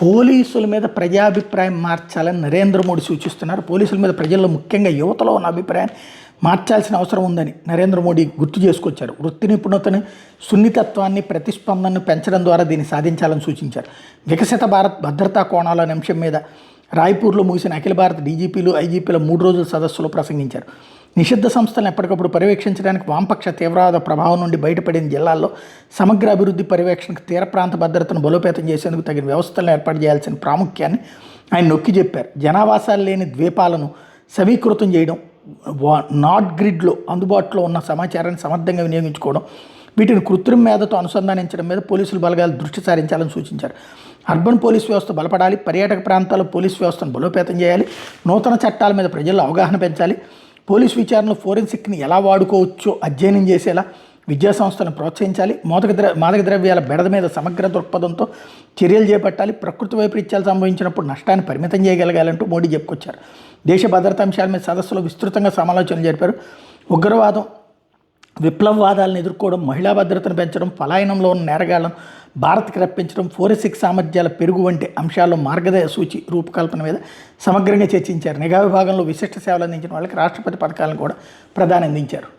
పోలీసుల మీద ప్రజాభిప్రాయం మార్చాలని నరేంద్ర మోడీ సూచిస్తున్నారు. పోలీసుల మీద ప్రజల్లో ముఖ్యంగా యువతలో ఉన్న అభిప్రాయాన్ని మార్చాల్సిన అవసరం ఉందని నరేంద్ర మోడీ గుర్తు చేసుకొచ్చారు. వృత్తి నిపుణతని, సున్నితత్వాన్ని, ప్రతిస్పందనను పెంచడం ద్వారా దీన్ని సాధించాలని సూచించారు. వికసిత భారత్ భద్రతా కోణాల అనే అంశం మీద రాయ్పూర్లో ముగిసిన అఖిల భారత డీజీపీలు, ఐజీపీల 3 రోజుల సదస్సులో ప్రసంగించారు. నిషిద్ధ సంస్థలను ఎప్పటికప్పుడు పర్యవేక్షించడానికి, వామపక్ష తీవ్రవాద ప్రభావం నుండి బయటపడిన జిల్లాల్లో సమగ్ర అభివృద్ధి పర్యవేక్షణకు, తీర ప్రాంత భద్రతను బలోపేతం చేసేందుకు తగిన వ్యవస్థలను ఏర్పాటు చేయాల్సిన ప్రాముఖ్యాన్ని ఆయన నొక్కి చెప్పారు. జనావాసాలు లేని ద్వీపాలను సమీకృతం చేయడం, నాట్ గ్రిడ్లో అందుబాటులో ఉన్న సమాచారాన్ని సమర్థంగా వినియోగించుకోవడం, వీటిని కృత్రిమ మేధతో అనుసంధానించడం మీద పోలీసుల బలగాలు దృష్టి సారించాలని సూచించారు. అర్బన్ పోలీస్ వ్యవస్థ బలపడాలి, పర్యాటక ప్రాంతాల్లో పోలీస్ వ్యవస్థను బలోపేతం చేయాలి, నూతన చట్టాల మీద ప్రజల్లో అవగాహన పెంచాలి, పోలీస్ విచారణలో ఫోరెన్సిక్ని ఎలా వాడుకోవచ్చో అధ్యయనం చేసేలా విద్యాసంస్థలను ప్రోత్సహించాలి, మాదక ద్రవ్యాల బెడద మీద సమగ్ర దృక్పథంతో చర్యలు చేపట్టాలి, ప్రకృతి వైపరీత్యాలు సంభవించినప్పుడు నష్టాన్ని పరిమితం చేయగలగాలంటూ మోడీ చెప్పుకొచ్చారు. దేశ భద్రతా అంశాల మీద సదస్సులో విస్తృతంగా సమాలోచనలు జరిపారు. ఉగ్రవాదం, విప్లవవాదాలను ఎదుర్కోవడం, మహిళా భద్రతను పెంచడం, పలాయనంలో ఉన్న నేరగాళ్లను భారత్కి రప్పించడం, ఫోరెన్సిక్ సామర్థ్యాల పెరుగు వంటి అంశాల్లో మార్గదర్శి రూపకల్పన మీద సమగ్రంగా చర్చించారు. నిఘా విభాగంలో విశిష్ట సేవలు అందించిన వాళ్ళకి రాష్ట్రపతి పథకాలను కూడా ప్రధాని అందించారు.